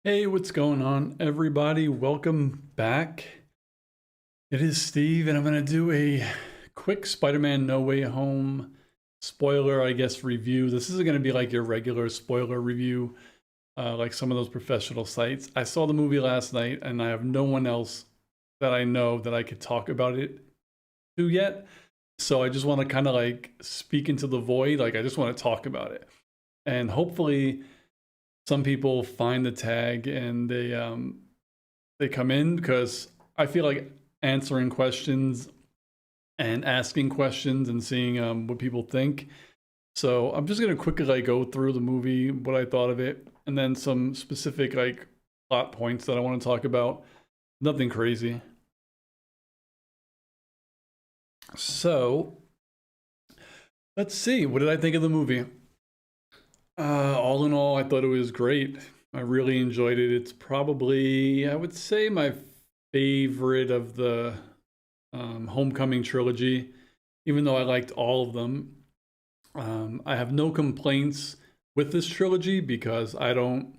Hey, what's going on, everybody? Welcome back. It is Steve, and I'm going to do a quick Spider-Man No Way Home spoiler, I guess, review. This isn't going to be like your regular spoiler review, like some of those professional sites. I saw the movie last night, and I have no one else that I know that I could talk about it to yet. So I just want to kind of like speak into the void. Like, I just want to talk about it. And hopefully some people find the tag and they come in because I feel like answering questions and asking questions and seeing what people think. So I'm just gonna quickly like go through the movie, what I thought of it, and then some specific like plot points that I want to talk about. Nothing crazy. So let's see. What did I think of the movie? All in all, I thought it was great. I really enjoyed it. It's probably, I would say, my favorite of the Homecoming trilogy, even though I liked all of them. I have no complaints with this trilogy because I don't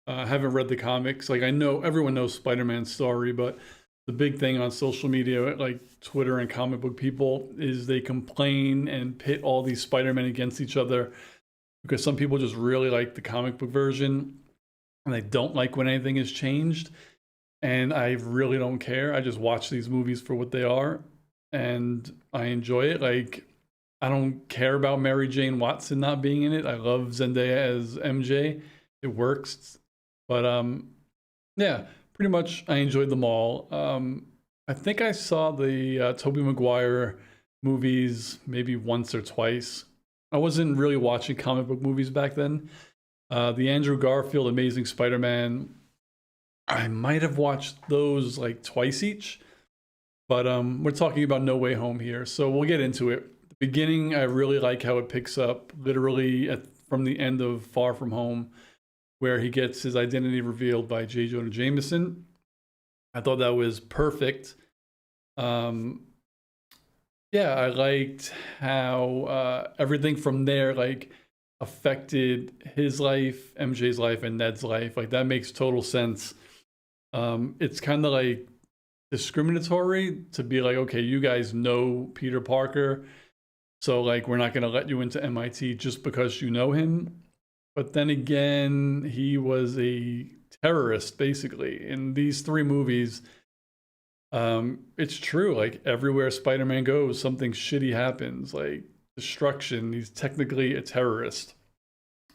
haven't read the comics. Like, I know everyone knows Spider-Man's story, but the big thing on social media, like Twitter and comic book people, is they complain and pit all these Spider-Men against each other because some people just really like the comic book version and they don't like when anything is changed. And I really don't care. I just watch these movies for what they are and I enjoy it. Like, I don't care about Mary Jane Watson not being in it. I love Zendaya as MJ. It works. But yeah, pretty much I enjoyed them all. I think I saw the Tobey Maguire movies maybe once or twice. I wasn't really watching comic book movies back then. The Andrew Garfield Amazing Spider-Man, I might have watched those like twice each, but we're talking about No Way Home here, so we'll get into it. The beginning, I really like how it picks up literally from the end of Far From Home, where he gets his identity revealed by J. Jonah Jameson. I thought that was perfect. Um, yeah, I liked how everything from there like affected his life, MJ's life, and Ned's life. Like, that makes total sense. It's kind of like discriminatory to be like, okay, you guys know Peter Parker, so like we're not going to let you into MIT just because you know him. But then again, he was a terrorist basically in these three movies. It's true, like everywhere Spider-Man goes something shitty happens, like destruction. He's technically a terrorist,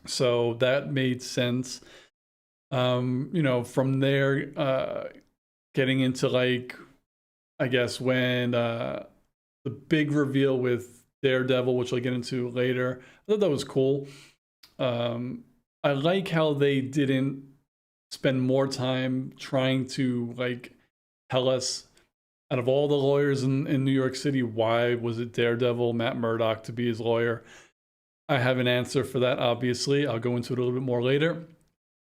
so that made sense. From there, getting into like, I guess when the big reveal with Daredevil, which I'll get into later, I thought that was cool. I like how they didn't spend more time trying to like tell us, out of all the lawyers in New York City, why was it Daredevil, Matt Murdock, to be his lawyer? I have an answer for that, obviously. I'll go into it a little bit more later.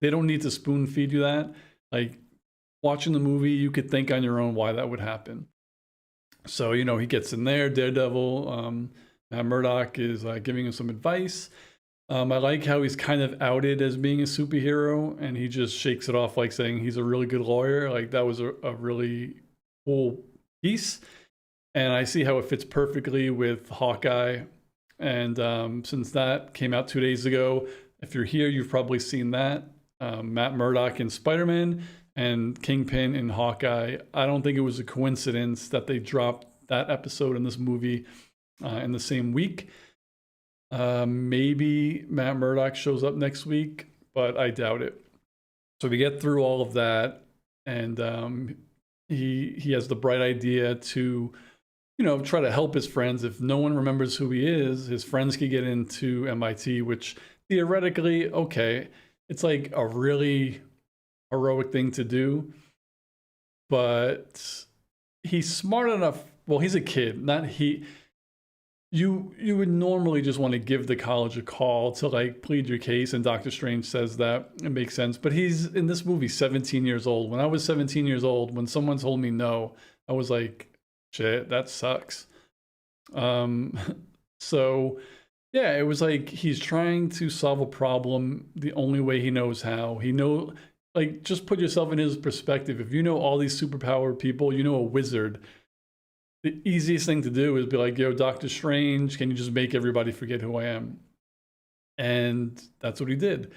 They don't need to spoon feed you that. Like, watching the movie, you could think on your own why that would happen. So, he gets in there, Daredevil. Matt Murdock is giving him some advice. I like how he's kind of outed as being a superhero and he just shakes it off like saying he's a really good lawyer. Like, that was a really cool piece. And I see how it fits perfectly with Hawkeye. And since that came out 2 days ago, if you're here, you've probably seen that. Matt Murdock in Spider-Man and Kingpin in Hawkeye. I don't think it was a coincidence that they dropped that episode in this movie in the same week. Maybe Matt Murdock shows up next week, but I doubt it. So we get through all of that, and he has the bright idea to, try to help his friends. If no one remembers who he is, his friends could get into MIT, which theoretically, okay, it's like a really heroic thing to do, but he's smart enough. Well, he's a kid, not he. You would normally just want to give the college a call to like plead your case, and Doctor Strange says that it makes sense. But he's in this movie 17 years old. When I was 17 years old, when someone told me no, I was like, shit, that sucks. Um, so yeah, it was like he's trying to solve a problem the only way he knows how. like, just put yourself in his perspective. If you know all these superpower people, you know a wizard, the easiest thing to do is be like, yo, Doctor Strange, can you just make everybody forget who I am? And that's what he did.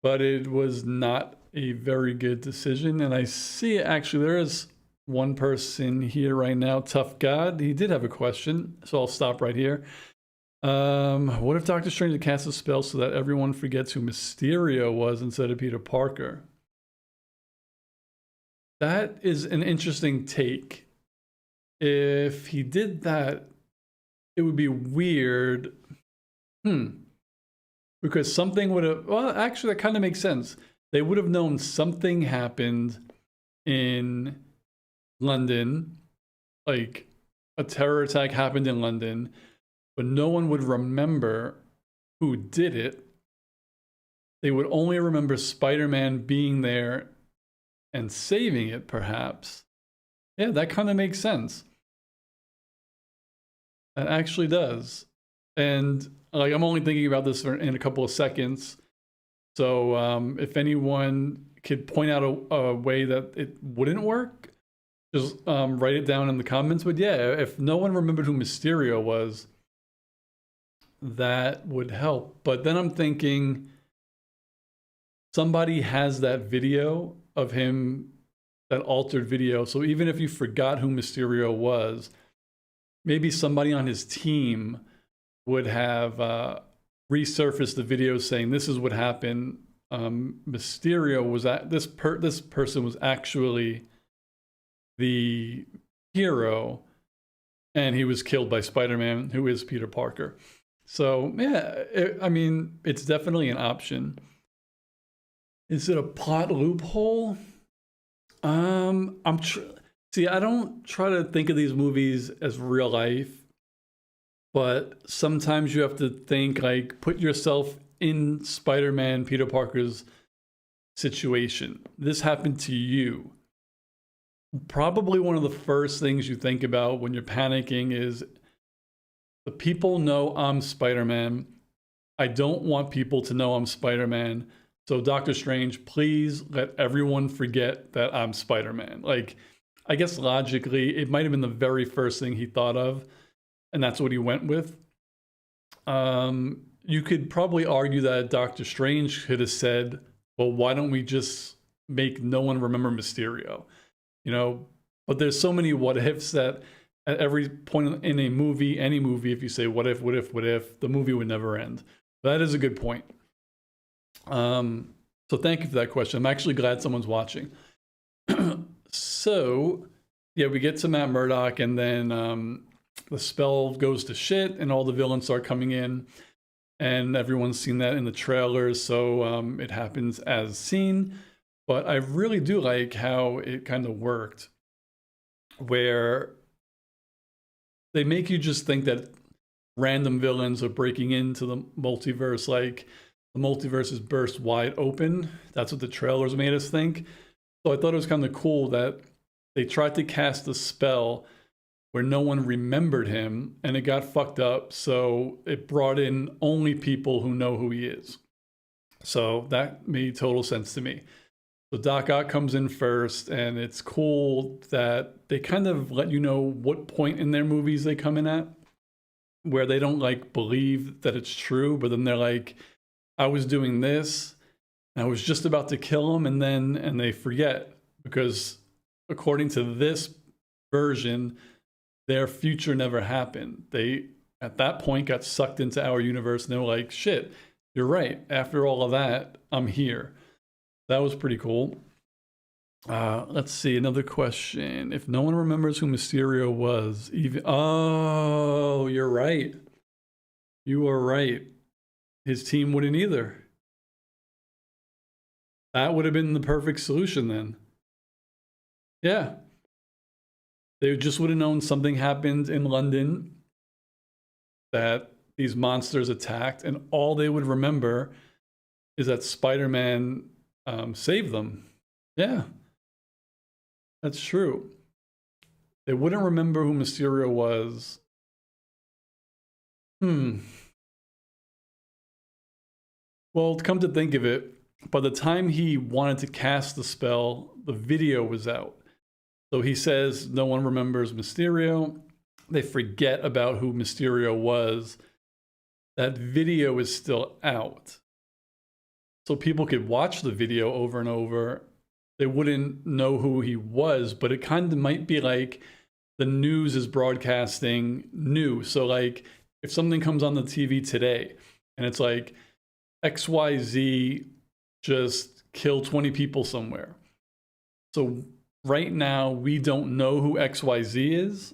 But it was not a very good decision. And I see actually there is one person here right now, Tough God. He did have a question, so I'll stop right here. What if Doctor Strange cast a spell so that everyone forgets who Mysterio was instead of Peter Parker? That is an interesting take. If he did that, it would be weird. Because something would have, well, actually, that kind of makes sense. They would have known something happened in London, like a terror attack happened in London, but no one would remember who did it. They would only remember Spider-Man being there and saving it, perhaps. Yeah, that kind of makes sense. That actually does. And like, I'm only thinking about this in a couple of seconds. So if anyone could point out a way that it wouldn't work, just write it down in the comments. But yeah, if no one remembered who Mysterio was, that would help. But then I'm thinking somebody has that video of him, that altered video. So even if you forgot who Mysterio was, maybe somebody on his team would have resurfaced the video saying this is what happened. Mysterio was at this person was actually the hero, and he was killed by Spider-Man, who is Peter Parker. So yeah, I mean, it's definitely an option. Is it a plot loophole? See, I don't try to think of these movies as real life, but sometimes you have to think, like, put yourself in Spider-Man, Peter Parker's situation. This happened to you. Probably one of the first things you think about when you're panicking is, the people know I'm Spider-Man. I don't want people to know I'm Spider-Man. So Doctor Strange, please let everyone forget that I'm Spider-Man. Like, I guess logically, it might have been the very first thing he thought of, and that's what he went with. You could probably argue that Doctor Strange could have said, well, why don't we just make no one remember Mysterio? You know, but there's so many what ifs that at every point in a movie, any movie, if you say what if, the movie would never end. But that is a good point. So thank you for that question. I'm actually glad someone's watching. So yeah, we get to Matt Murdock, and then the spell goes to shit, and all the villains start coming in, and everyone's seen that in the trailers, so it happens as seen. But I really do like how it kind of worked, where they make you just think that random villains are breaking into the multiverse, like the multiverse is burst wide open. That's what the trailers made us think. So I thought it was kind of cool that they tried to cast a spell where no one remembered him, and it got fucked up. So it brought in only people who know who he is. So that made total sense to me. So Doc Ock comes in first, and it's cool that they kind of let you know what point in their movies they come in at, where they don't like believe that it's true, but then they're like, I was doing this, I was just about to kill him, and they forget, because according to this version, their future never happened. They, at that point, got sucked into our universe, and they were like, shit, you're right. After all of that, I'm here. That was pretty cool. Let's see, another question. If no one remembers who Mysterio was, even... Oh, you're right. You are right. His team wouldn't either. That would have been the perfect solution then. Yeah. They just would have known something happened in London, that these monsters attacked, and all they would remember is that Spider-Man saved them. Yeah. That's true. They wouldn't remember who Mysterio was. Well, come to think of it, By the time he wanted to cast the spell, the video was out. So he says no one remembers Mysterio. They forget about who Mysterio was. That video is still out. So people could watch the video over and over. They wouldn't know who he was, but it kind of might be like the news is broadcasting news. So like if something comes on the TV today and it's like XYZ just killed 20 people somewhere. So right now we don't know who XYZ is,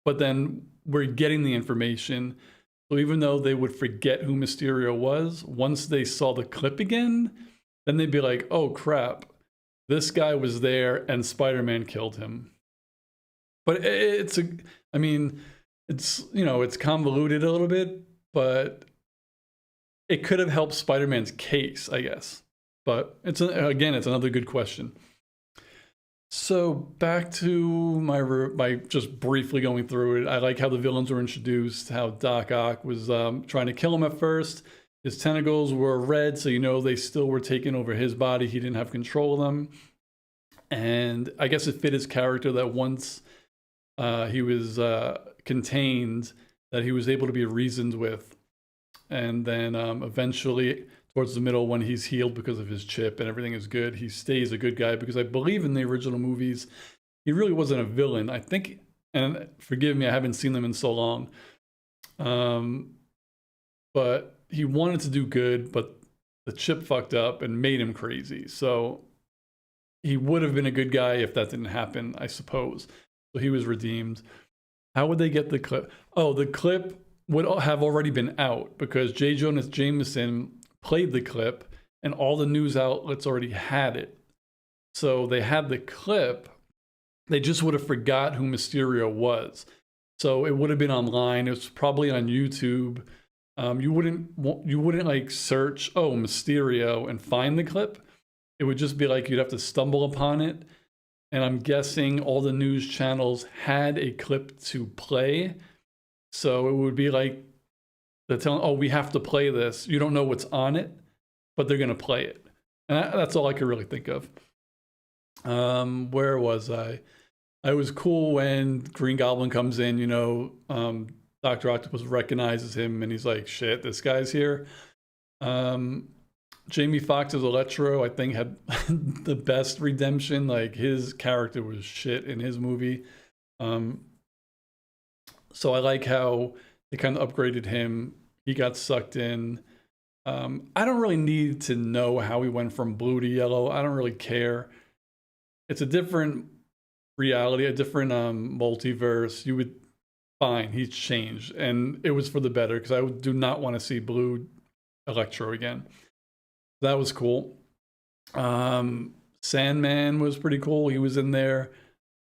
but then we're getting the information. So even though they would forget who Mysterio was, once they saw the clip again, then they'd be like, oh crap, this guy was there and Spider-Man killed him. But it's convoluted a little bit, but it could have helped Spider-Man's case, I guess. But it's another good question. So back to my just briefly going through it. I like how the villains were introduced, how Doc Ock was trying to kill him at first. His tentacles were red, so they still were taking over his body. He didn't have control of them. And I guess it fit his character that once he was contained, that he was able to be reasoned with. And then eventually, towards the middle, when he's healed because of his chip and everything is good, he stays a good guy, because I believe in the original movies, he really wasn't a villain. I think, and forgive me, I haven't seen them in so long, but he wanted to do good, but the chip fucked up and made him crazy. So he would have been a good guy if that didn't happen, I suppose. So he was redeemed. How would they get the clip? Oh, the clip would have already been out, because J. Jonah Jameson played the clip and all the news outlets already had it. So they had the clip, they just would have forgot who Mysterio was. So it would have been online. It was probably on YouTube. You wouldn't like search, oh, Mysterio, and find the clip. It would just be like you'd have to stumble upon it. And I'm guessing all the news channels had a clip to play. So it would be like they're telling, oh, we have to play this. You don't know what's on it, but they're going to play it. And that's all I could really think of. Where was I? I was cool when Green Goblin comes in, Dr. Octopus recognizes him and he's like, shit, this guy's here. Jamie Foxx's Electro, I think, had the best redemption. Like, his character was shit in his movie. So I like how they kind of upgraded him. He got sucked in. I don't really need to know how he went from blue to yellow. I don't really care. It's a different reality, a different multiverse. You would, fine, he's changed. And it was for the better, because I do not want to see blue Electro again. That was cool. Sandman was pretty cool. He was in there.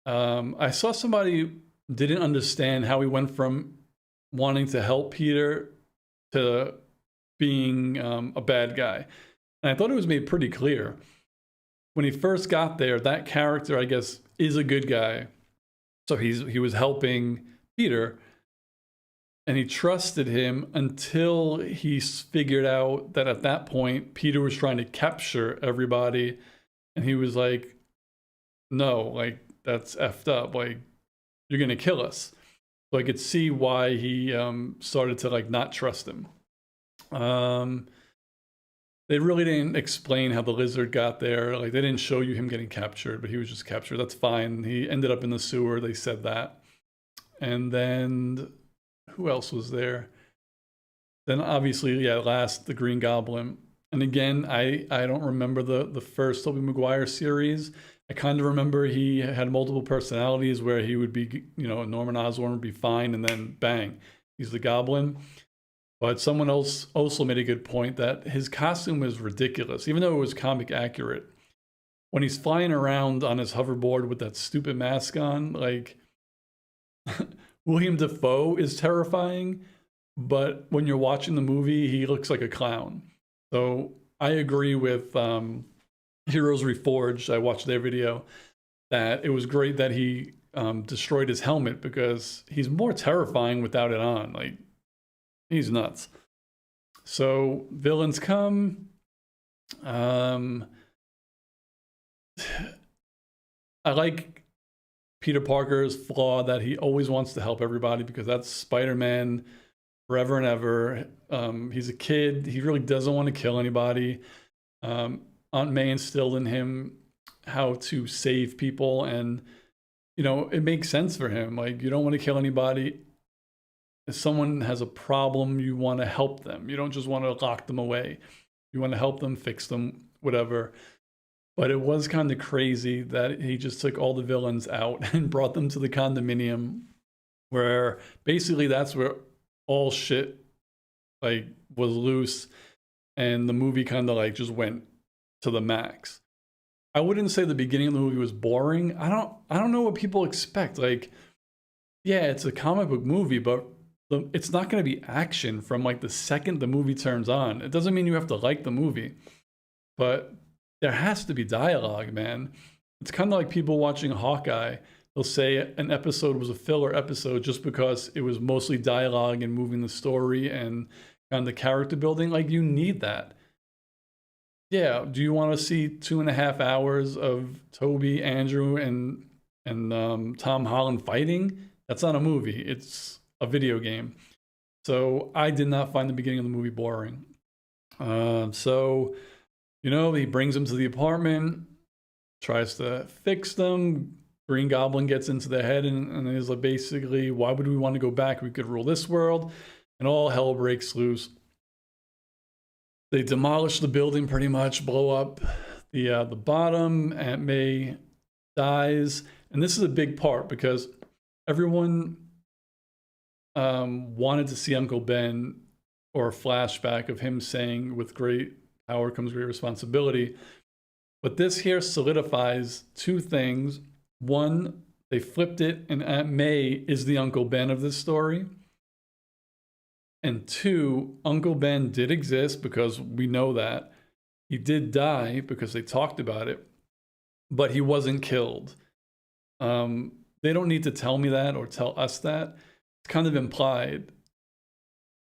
I saw somebody didn't understand how he went from wanting to help Peter to being a bad guy. And I thought it was made pretty clear. When he first got there, that character, I guess, is a good guy. So he was helping Peter, and he trusted him until he figured out that at that point, Peter was trying to capture everybody. And he was like, no, like, that's effed up. Like, you're going to kill us. So I could see why he started to, like, not trust him. They really didn't explain how the lizard got there. Like, they didn't show you him getting captured, but he was just captured. That's fine. He ended up in the sewer. They said that. And then who else was there? Then obviously, yeah, last, the Green Goblin. And again, I don't remember the first Tobey Maguire series. I kind of remember he had multiple personalities where he would be, Norman Osborn would be fine, and then bang, he's the Goblin. But someone else also made a good point that his costume was ridiculous, even though it was comic accurate. When he's flying around on his hoverboard with that stupid mask on, like, William Dafoe is terrifying, but when you're watching the movie, he looks like a clown. So I agree with Heroes Reforged. I watched their video, that it was great that he destroyed his helmet, because he's more terrifying without it on. Like, he's nuts. So villains come. Um, I like Peter Parker's flaw that he always wants to help everybody because that's Spider-Man forever and ever. He's a kid. He really doesn't want to kill anybody. Aunt May instilled in him how to save people, and it makes sense for him. Like, you don't want to kill anybody. If someone has a problem, you want to help them. You don't just want to lock them away. You want to help them, fix them, whatever. But it was kind of crazy that he just took all the villains out and brought them to the condominium, where basically that's where all shit like was loose, and the movie kind of like just went to the max. I wouldn't say the beginning of the movie was boring. I don't know what people expect. Like, yeah, it's a comic book movie, but it's not going to be action from like the second the movie turns on. It doesn't mean you have to like the movie, but there has to be dialogue, man. It's kind of like people watching Hawkeye. They'll say an episode was a filler episode just because it was mostly dialogue and moving the story and kind of the character building. Like, you need that. Yeah, do you want to see 2.5 hours of Toby, Andrew, and Tom Holland fighting? That's not a movie. It's a video game. So I did not find the beginning of the movie boring. He brings them to the apartment, tries to fix them. Green Goblin gets into their head and is like, basically, why would we want to go back? We could rule this world. And all hell breaks loose. They demolish the building pretty much, blow up the bottom. Aunt May dies. And this is a big part because everyone wanted to see Uncle Ben, or a flashback of him saying, with great power comes great responsibility. But this here solidifies two things. One, they flipped it, and Aunt May is the Uncle Ben of this story. And two, Uncle Ben did exist because we know that. He did die because they talked about it, but he wasn't killed. They don't need to tell me that or tell us that. It's kind of implied,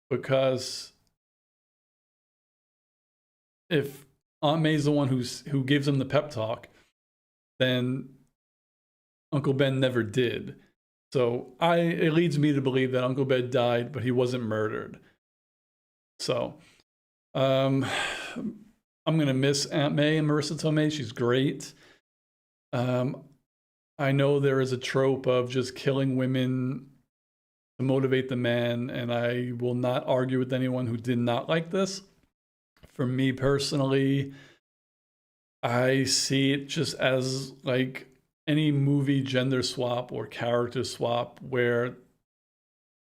because if Aunt May's the one who gives him the pep talk, then Uncle Ben never did. So it leads me to believe that Uncle Ben died, but he wasn't murdered. So I'm gonna miss Aunt May and Marissa Tomei. She's great. I know there is a trope of just killing women to motivate the man, and I will not argue with anyone who did not like this. For me personally, I see it just as like any movie gender swap or character swap where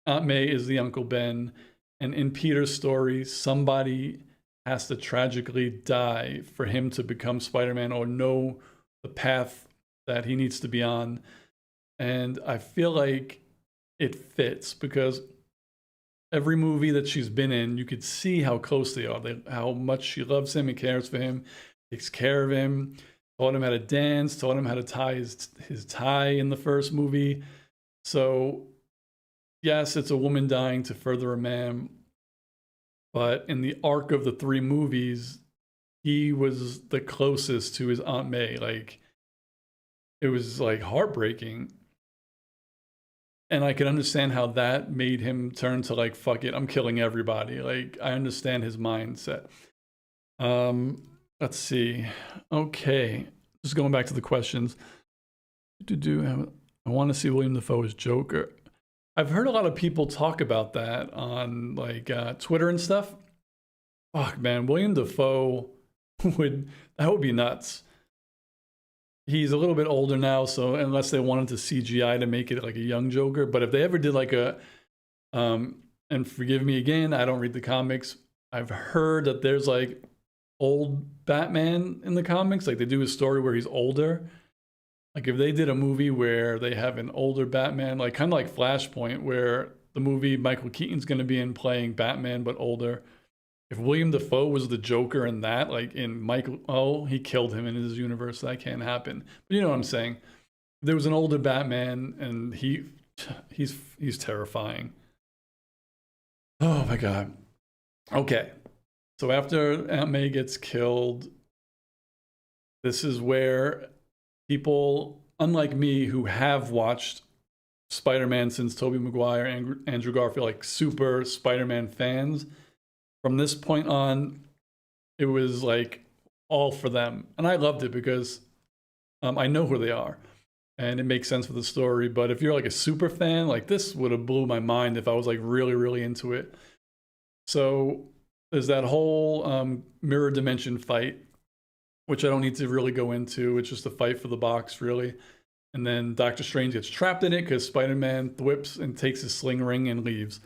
Aunt May is the Uncle Ben, and in Peter's story, somebody has to tragically die for him to become Spider-Man or know the path that he needs to be on. And I feel like it fits because every movie that she's been in, you could see how close they are, how much she loves him and cares for him, takes care of him, taught him how to dance, taught him how to tie his tie in the first movie. So yes, it's a woman dying to further a man, but in the arc of the 3 movies, he was the closest to his Aunt May. Like, it was like heartbreaking. And I could understand how that made him turn to like, fuck it, I'm killing everybody. Like, I understand his mindset. Let's see. Okay, just going back to the questions. I want to see William Dafoe as Joker. I've heard a lot of people talk about that on like Twitter and stuff. Fuck, man, William Dafoe that would be nuts. He's a little bit older now, so unless they wanted to CGI to make it like a young Joker, but if they ever did like and forgive me again, I don't read the comics. I've heard that there's like old Batman in the comics, like they do a story where he's older. Like if they did a movie where they have an older Batman, like kind of like Flashpoint, where the movie Michael Keaton's going to be in playing Batman but older. If William Dafoe was the Joker in that, like in he killed him in his universe. That can't happen. But you know what I'm saying? There was an older Batman, and he's terrifying. Oh my God. Okay. So after Aunt May gets killed, this is where people, unlike me, who have watched Spider-Man since Tobey Maguire and Andrew Garfield, like super Spider-Man fans, from this point on, it was like all for them. And I loved it because I know who they are and it makes sense for the story. But if you're like a super fan, like this would have blew my mind if I was like really, really into it. So there's that whole mirror dimension fight, which I don't need to really go into. It's just a fight for the box, really. And then Doctor Strange gets trapped in it because Spider-Man whips and takes his sling ring and leaves.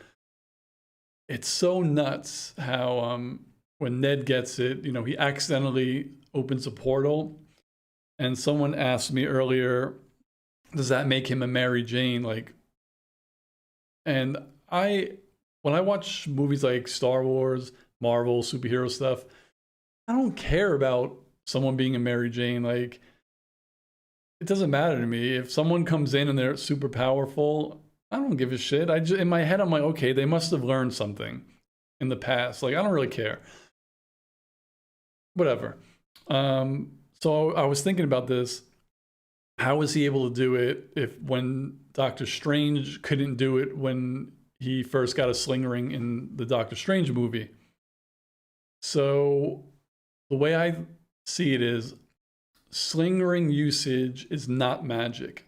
It's so nuts how when Ned gets it, he accidentally opens a portal. And someone asked me earlier, does that make him a Mary Jane? And when I watch movies like Star Wars, Marvel, superhero stuff, I don't care about someone being a Mary Jane. Like, it doesn't matter to me. If someone comes in and they're super powerful, I don't give a shit. In my head, I'm like, okay, they must have learned something in the past. Like, I don't really care. Whatever. So I was thinking about this. How was he able to do it when Doctor Strange couldn't do it when he first got a sling ring in the Doctor Strange movie? So the way I see it is, sling ring usage is not magic.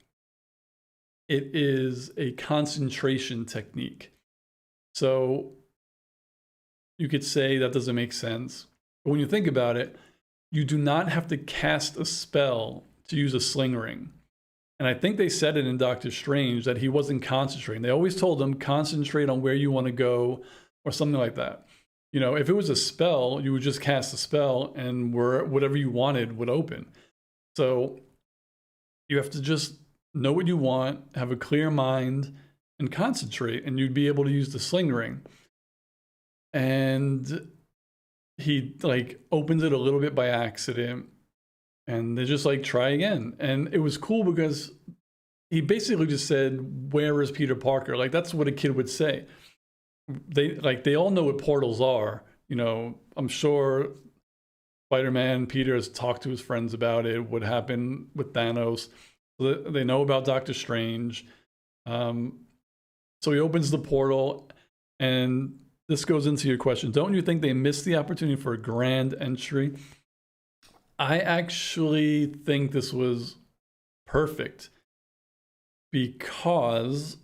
It is a concentration technique. So you could say that doesn't make sense. But when you think about it, you do not have to cast a spell to use a sling ring. And I think they said it in Doctor Strange that he wasn't concentrating. They always told him, concentrate on where you want to go or something like that. If it was a spell, you would just cast a spell and whatever you wanted would open. So you have to just know what you want, have a clear mind, and concentrate, and you'd be able to use the sling ring. And he opens it a little bit by accident, and they just try again. And it was cool because he basically just said, where is Peter Parker? Like, that's what a kid would say. They all know what portals are. I'm sure Spider-Man, Peter has talked to his friends about it, what happened with Thanos. They know about Doctor Strange. So he opens the portal, and this goes into your question. Don't you think they missed the opportunity for a grand entry? I actually think this was perfect because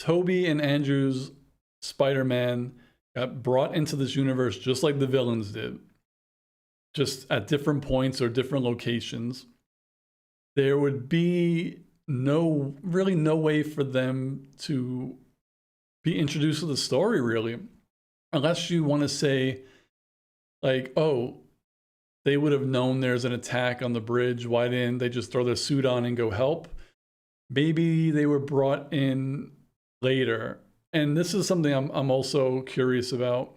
Tobey and Andrew's Spider-Man got brought into this universe just like the villains did, just at different points or different locations. There would be really no way for them to be introduced to the story, really, unless you want to say, oh, they would have known there's an attack on the bridge. Why didn't they just throw their suit on and go help? Maybe they were brought in later. And this is something I'm also curious about.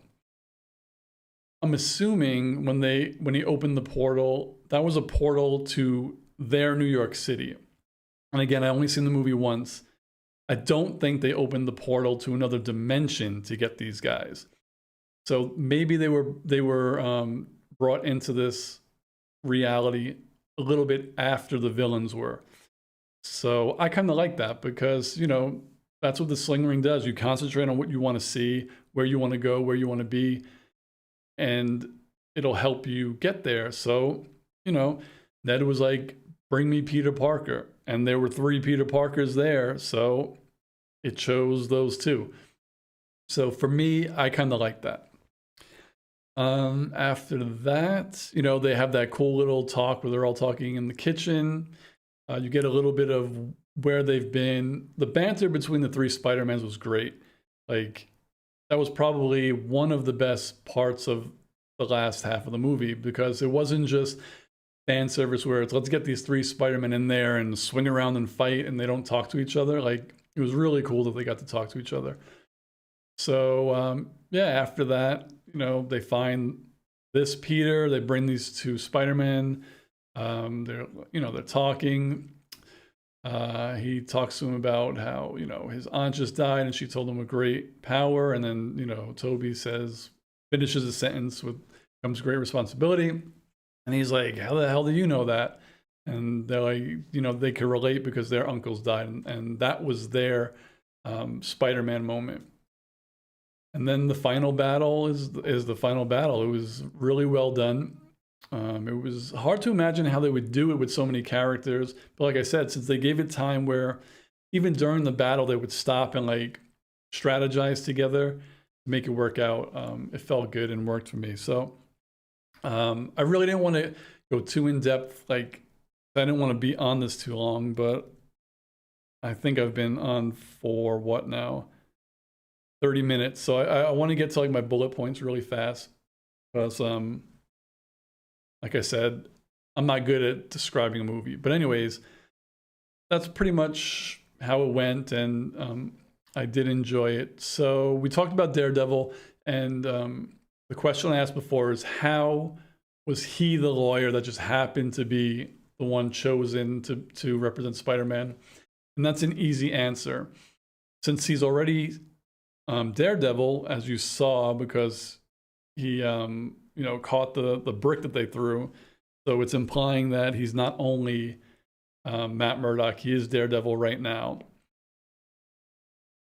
I'm assuming when he opened the portal, that was a portal to their New York City. And again, I only seen the movie once. I don't think they opened the portal to another dimension to get these guys. So maybe they were brought into this reality a little bit after the villains were. So I kind of like that because, that's what the sling ring does. You concentrate on what you want to see, where you want to go, where you want to be, and it'll help you get there. So, Ned was like, bring me Peter Parker. And there were 3 Peter Parkers there. So it chose those 2. So for me, I kind of like that. After that, they have that cool little talk where they're all talking in the kitchen. You get a little bit of where they've been. The banter between the 3 Spider-Mans was great. That was probably one of the best parts of the last half of the movie because it wasn't just fan service where it's let's get these 3 Spider-Men in there and swing around and fight and they don't talk to each other. It was really cool that they got to talk to each other. So after that, they find this Peter, they bring these 2 Spider-Men. They're talking. He talks to him about how, his aunt just died and she told him a great power. And then, Toby says, finishes a sentence with comes great responsibility. And he's like, how the hell do you know that? And they're like, they could relate because their uncles died. And that was their Spider-Man moment. And then the final battle is the final battle. It was really well done. It was hard to imagine how they would do it with so many characters. But like I said, since they gave it time where even during the battle, they would stop and like strategize together to make it work out. It felt good and worked for me. So I really didn't want to go too in depth. Like, I didn't want to be on this too long, but I think I've been on for what now? 30 minutes. So I want to get to like my bullet points really fast because, like I said, I'm not good at describing a movie. But anyways, that's pretty much how it went, and I did enjoy it. So we talked about Daredevil, and the question I asked before is, how was he the lawyer that just happened to be the one chosen to represent Spider-Man? And that's an easy answer. Since he's already Daredevil, as you saw, because he caught the brick that they threw. So it's implying that he's not only Matt Murdock, he is Daredevil right now.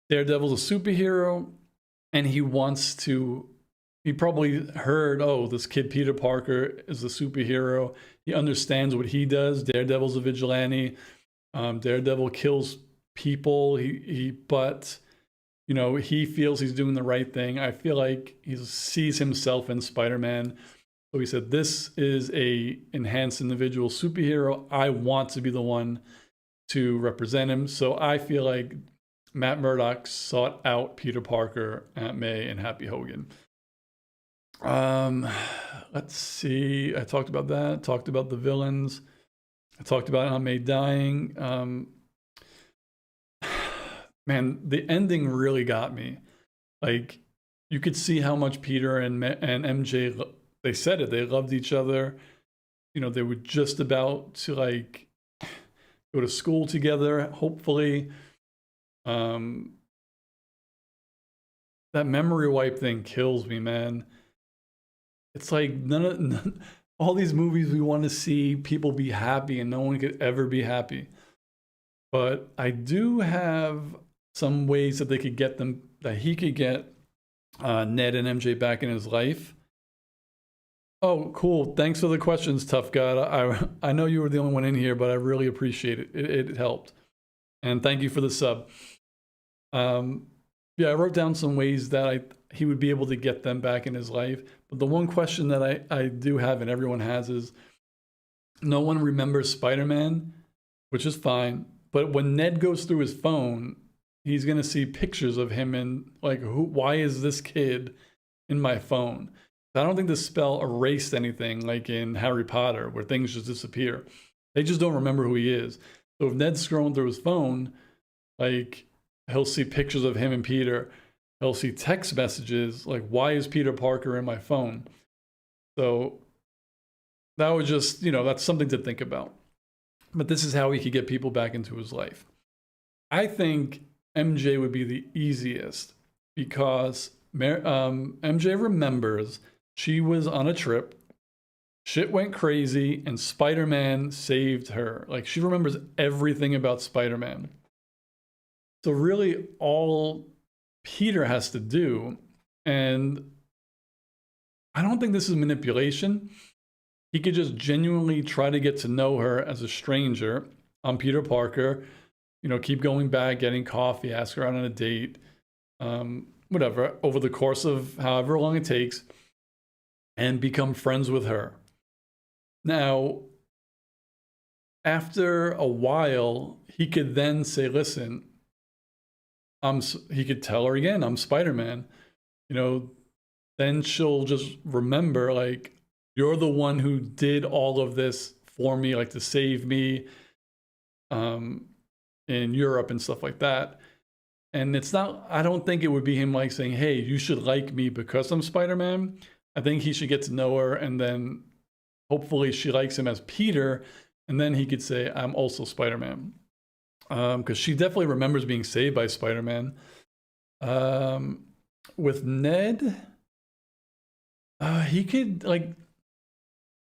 Daredevil's a superhero, and he probably heard, oh, this kid Peter Parker is a superhero. He understands what he does. Daredevil's a vigilante. Daredevil kills people. But he feels he's doing the right thing. I feel like he sees himself in Spider-Man. So he said, this is a enhanced individual superhero. I want to be the one to represent him. So I feel like Matt Murdock sought out Peter Parker, Aunt May, and Happy Hogan. Let's see. I talked about that. Talked about the villains. I talked about Aunt May dying. Man, the ending really got me. Like, you could see how much Peter and MJ, they said it, they loved each other. They were just about to like go to school together, hopefully. That memory wipe thing kills me, man. It's like all these movies we want to see people be happy, and no one could ever be happy. But I do have some ways that he could get Ned and MJ back in his life. Oh, cool. Thanks for the questions, Tough God. I know you were the only one in here, but I really appreciate it. It helped. And thank you for the sub. Yeah, I wrote down some ways that he would be able to get them back in his life. But the one question that I do have, and everyone has, is no one remembers Spider-Man, which is fine. But when Ned goes through his phone, he's going to see pictures of him and like, why is this kid in my phone? I don't think the spell erased anything like in Harry Potter where things just disappear. They just don't remember who he is. So if Ned's scrolling through his phone, like, he'll see pictures of him and Peter. He'll see text messages like, why is Peter Parker in my phone? So that was just, that's something to think about. But this is how he could get people back into his life. I think MJ would be the easiest because MJ remembers she was on a trip, shit went crazy, and Spider-Man saved her. Like, she remembers everything about Spider-Man. So really all Peter has to do, and I don't think this is manipulation. He could just genuinely try to get to know her as a stranger. I'm Peter Parker. Keep going back, getting coffee, ask her out on a date, whatever, over the course of however long it takes, and become friends with her. Now, after a while, he could then say, listen, he could tell her again, I'm Spider-Man. Then she'll just remember, like, you're the one who did all of this for me, like to save me in Europe and stuff like that. And I don't think it would be him like saying, hey, you should like me because I'm Spider-Man. I think he should get to know her, and then hopefully she likes him as Peter, and then he could say, I'm also Spider-Man. Because she definitely remembers being saved by Spider-Man. With Ned, He could like,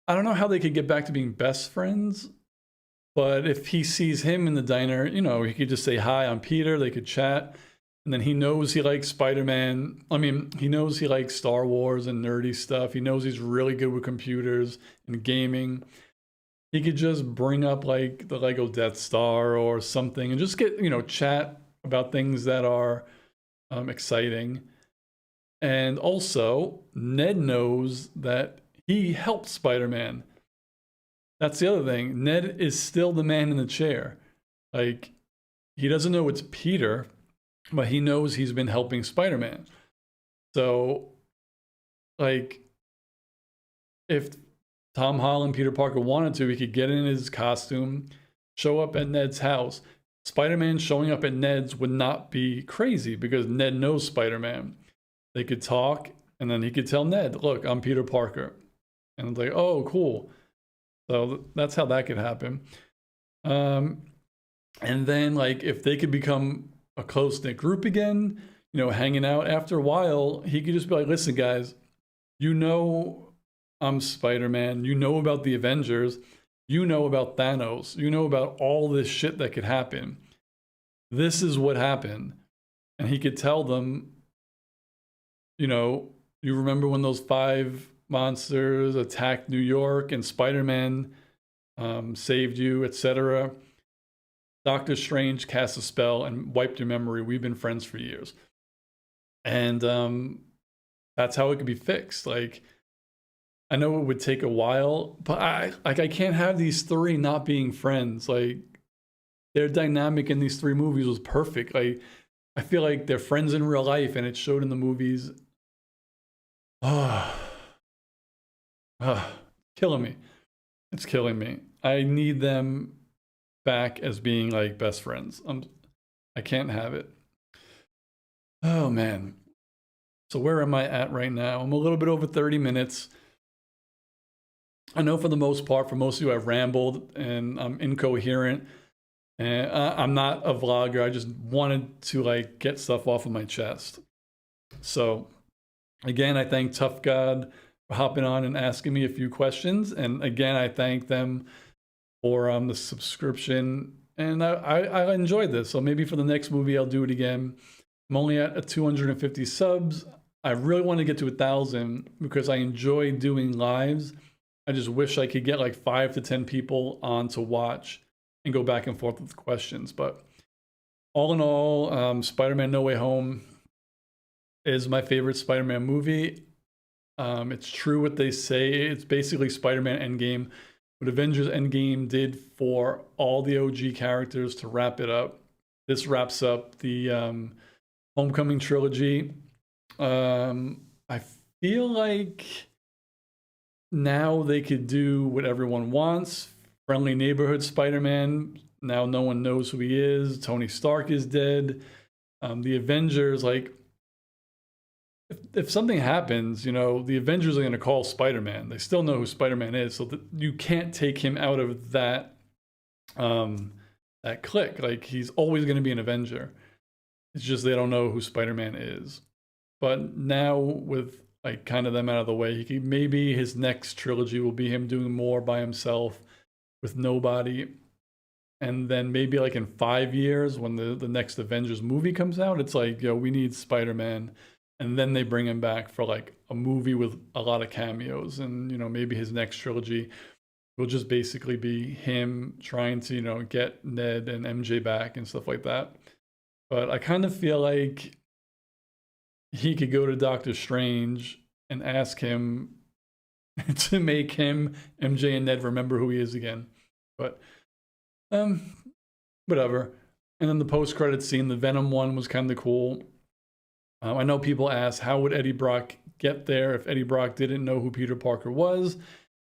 I don't know how they could get back to being best friends, but if he sees him in the diner, he could just say, "Hi, I'm Peter." They could chat. And then he knows he likes Spider-Man. I mean, he knows he likes Star Wars and nerdy stuff. He knows he's really good with computers and gaming. He could just bring up like the Lego Death Star or something and just get, chat about things that are exciting. And also, Ned knows that he helped Spider-Man. That's the other thing. Ned is still the man in the chair. Like, he doesn't know it's Peter, but he knows he's been helping Spider-Man. So, like, if Tom Holland, Peter Parker wanted to, he could get in his costume, show up at Ned's house. Spider-Man showing up at Ned's would not be crazy because Ned knows Spider-Man. They could talk, and then he could tell Ned, "Look, I'm Peter Parker." And it's like, "Oh, cool." So that's how that could happen. And then, like, if they could become a close-knit group again, hanging out after a while, he could just be like, "Listen, guys, I'm Spider-Man. You know about the Avengers. You know about Thanos. You know about all this shit that could happen. This is what happened." And he could tell them, "You remember when those 5 monsters attacked New York and Spider-Man saved you, etc. Doctor Strange cast a spell and wiped your memory. We've been friends for years." And that's how it could be fixed. Like, I know it would take a while, but I can't have these 3 not being friends. Like, their dynamic in these 3 movies was perfect. Like, I feel like they're friends in real life, and it showed in the movies. Killing me. It's killing me. I need them back as being like best friends. I can't have it. Oh man. So where am I at right now? I'm a little bit over 30 minutes. I know for the most part, for most of you, I've rambled and I'm incoherent. And I'm not a vlogger. I just wanted to like get stuff off of my chest. So again, I thank Tough God for hopping on and asking me a few questions. And again, I thank them for the subscription. And I enjoyed this. So maybe for the next movie, I'll do it again. I'm only at 250 subs. I really want to get to 1,000 because I enjoy doing lives. I just wish I could get like 5 to 10 people on to watch and go back and forth with questions. But all in all, Spider-Man No Way Home is my favorite Spider-Man movie. It's true what they say. It's basically Spider-Man Endgame. What Avengers Endgame did for all the OG characters to wrap it up. This wraps up the Homecoming trilogy. I feel like now they could do what everyone wants. Friendly neighborhood Spider-Man. Now no one knows who he is. Tony Stark is dead. The Avengers, like, if something happens, the Avengers are going to call Spider-Man. They still know who Spider-Man is, so you can't take him out of that that clique. Like, he's always going to be an Avenger. It's just they don't know who Spider-Man is. But now with like kind of them out of the way, maybe his next trilogy will be him doing more by himself with nobody. And then maybe like in 5 years when the next Avengers movie comes out, it's like, we need Spider-Man. And then they bring him back for like a movie with a lot of cameos. And, maybe his next trilogy will just basically be him trying to, get Ned and MJ back and stuff like that. But I kind of feel like he could go to Doctor Strange and ask him to make him, MJ, and Ned remember who he is again. But whatever. And then the post-credit scene, the Venom one was kind of cool. I know people ask, how would Eddie Brock get there if Eddie Brock didn't know who Peter Parker was?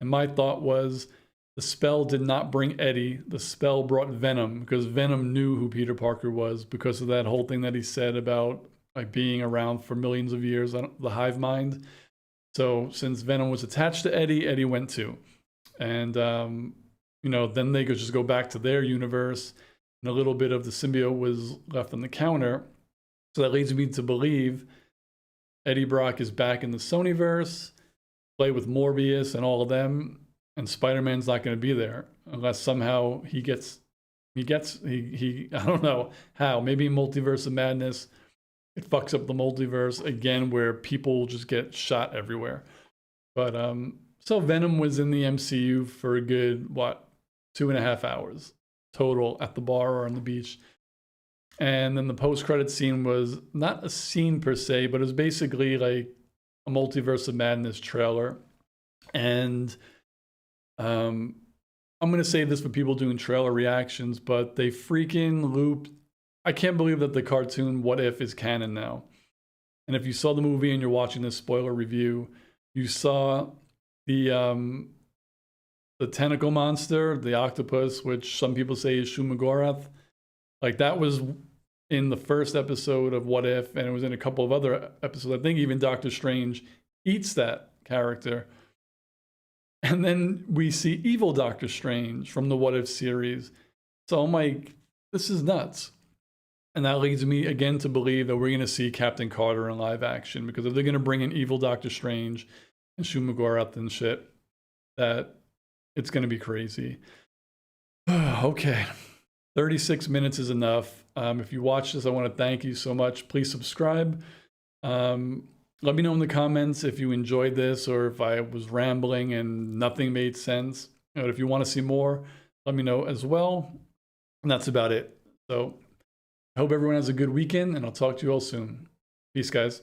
And my thought was, the spell did not bring Eddie. The spell brought Venom, because Venom knew who Peter Parker was because of that whole thing that he said about like being around for millions of years, the hive mind. So since Venom was attached to Eddie, Eddie went too. And, then they could just go back to their universe, and a little bit of the symbiote was left on the counter. So that leads me to believe Eddie Brock is back in the Sonyverse. play with Morbius and all of them, and Spider-Man's not going to be there unless somehow he I don't know how, maybe Multiverse of Madness, it fucks up the multiverse again where people just get shot everywhere. But so Venom was in the MCU for a good 2.5 hours total at the bar or on the beach. And then the post-credit scene was not a scene per se, but it was basically like a Multiverse of Madness trailer. And I'm going to say this for people doing trailer reactions, but they freaking looped. I can't believe that the cartoon What If is canon now. And if you saw the movie and you're watching this spoiler review, you saw the tentacle monster, the octopus, which some people say is Shumagorath. Like that was in the first episode of What If, and it was in a couple of other episodes. I think even Doctor Strange eats that character. And then we see evil Doctor Strange from the What If series. So I'm like, this is nuts. And that leads me again to believe that we're going to see Captain Carter in live action, because if they're going to bring in evil Doctor Strange and Shumagorath and shit, that it's going to be crazy. Okay. 36 minutes is enough. If you watch this, I want to thank you so much. Please subscribe. Let me know in the comments if you enjoyed this or if I was rambling and nothing made sense. If you want to see more, let me know as well. And that's about it. So I hope everyone has a good weekend, and I'll talk to you all soon. Peace, guys.